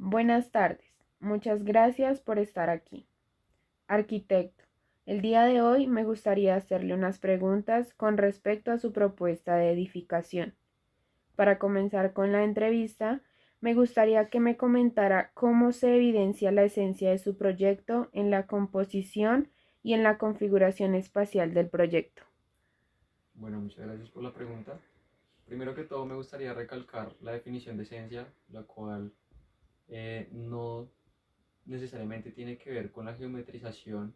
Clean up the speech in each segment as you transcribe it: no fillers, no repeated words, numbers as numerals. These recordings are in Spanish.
Buenas tardes. Muchas gracias por estar aquí. Arquitecto, el día de hoy me gustaría hacerle unas preguntas con respecto a su propuesta de edificación. Para comenzar con la entrevista, me gustaría que me comentara cómo se evidencia la esencia de su proyecto en la composición y en la configuración espacial del proyecto. Bueno, muchas gracias por la pregunta. Primero que todo, me gustaría recalcar la definición de esencia, la cual no necesariamente tiene que ver con la geometrización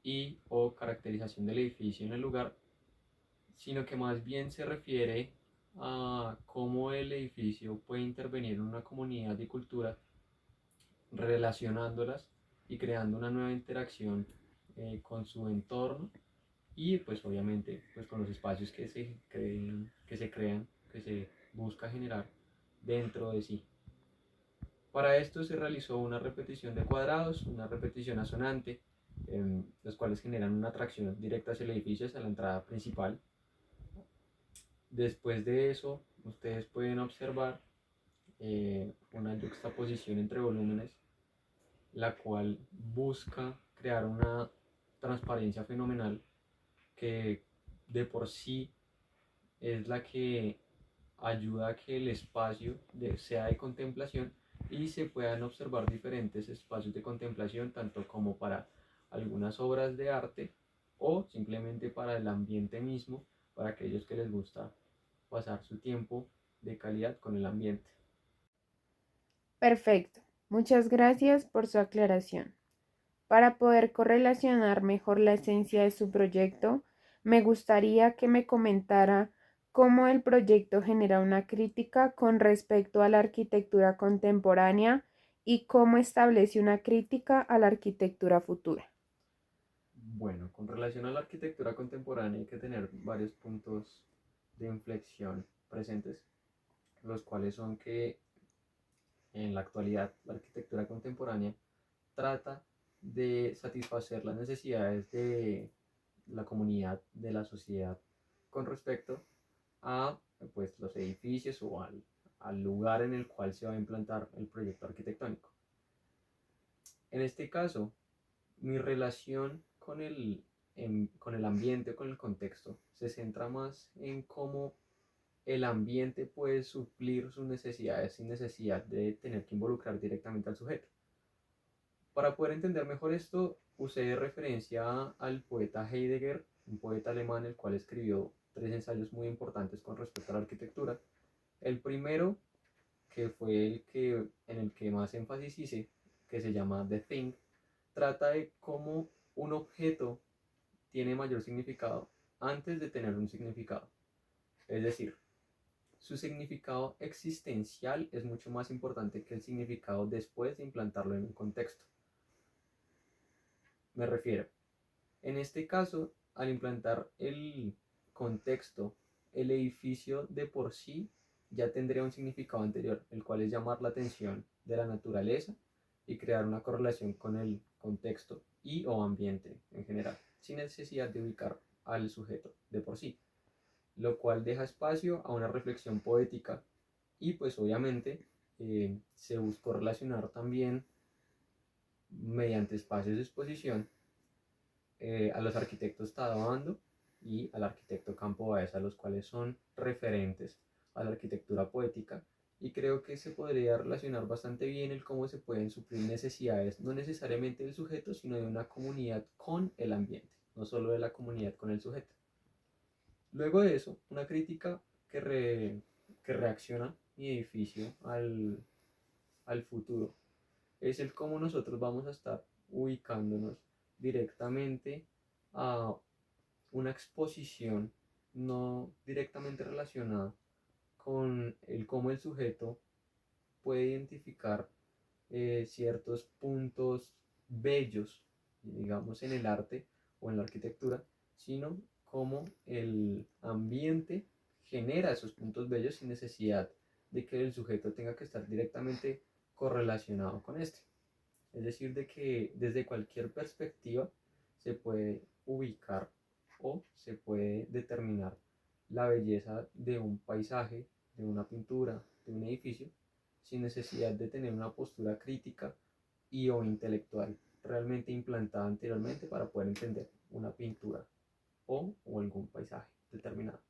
y o caracterización del edificio en el lugar, sino que más bien se refiere a cómo el edificio puede intervenir en una comunidad y cultura, relacionándolas y creando una nueva interacción con su entorno y pues obviamente pues con los espacios que se busca generar dentro de sí. Para esto se realizó una repetición de cuadrados, una repetición asonante, los cuales generan una atracción directa hacia el edificio, hacia la entrada principal. Después de eso, ustedes pueden observar una juxtaposición entre volúmenes, la cual busca crear una transparencia fenomenal que de por sí es la que ayuda a que el espacio sea de contemplación y se puedan observar diferentes espacios de contemplación, tanto como para algunas obras de arte o simplemente para el ambiente mismo, para aquellos que les gusta pasar su tiempo de calidad con el ambiente. Perfecto. Muchas gracias por su aclaración. Para poder correlacionar mejor la esencia de su proyecto, me gustaría que me comentara cómo el proyecto genera una crítica con respecto a la arquitectura contemporánea y cómo establece una crítica a la arquitectura futura. Bueno, con relación a la arquitectura contemporánea hay que tener varios puntos de inflexión presentes, los cuales son que en la actualidad la arquitectura contemporánea trata de satisfacer las necesidades de la comunidad, de la sociedad, con respecto a pues, los edificios o al lugar en el cual se va a implantar el proyecto arquitectónico. En este caso, mi relación con el ambiente o con el contexto se centra más en cómo el ambiente puede suplir sus necesidades sin necesidad de tener que involucrar directamente al sujeto. Para poder entender mejor esto, usé de referencia al poeta Heidegger, un poeta alemán el cual escribió tres ensayos muy importantes con respecto a la arquitectura. El primero, que fue en el que más énfasis hice, que se llama The Thing, trata de cómo un objeto tiene mayor significado antes de tener un significado. Es decir, su significado existencial es mucho más importante que el significado después de implantarlo en un contexto. Me refiero, en este caso, al implantar el contexto, el edificio de por sí ya tendría un significado anterior, el cual es llamar la atención de la naturaleza y crear una correlación con el contexto y o ambiente en general, sin necesidad de ubicar al sujeto de por sí, lo cual deja espacio a una reflexión poética y pues obviamente se buscó relacionar también mediante espacios de exposición a los arquitectos Tadabando y al arquitecto Campo Baeza, los cuales son referentes a la arquitectura poética. Y creo que se podría relacionar bastante bien el cómo se pueden suplir necesidades, no necesariamente del sujeto, sino de una comunidad con el ambiente, no solo de la comunidad con el sujeto. Luego de eso, una crítica que reacciona mi edificio al futuro es el cómo nosotros vamos a estar ubicándonos directamente a una exposición no directamente relacionada con el cómo el sujeto puede identificar ciertos puntos bellos, digamos, en el arte o en la arquitectura, sino cómo el ambiente genera esos puntos bellos sin necesidad de que el sujeto tenga que estar directamente correlacionado con este. Es decir, de que desde cualquier perspectiva se puede ubicar o se puede determinar la belleza de un paisaje, de una pintura, de un edificio, sin necesidad de tener una postura crítica y o intelectual realmente implantada anteriormente para poder entender una pintura o algún paisaje determinado.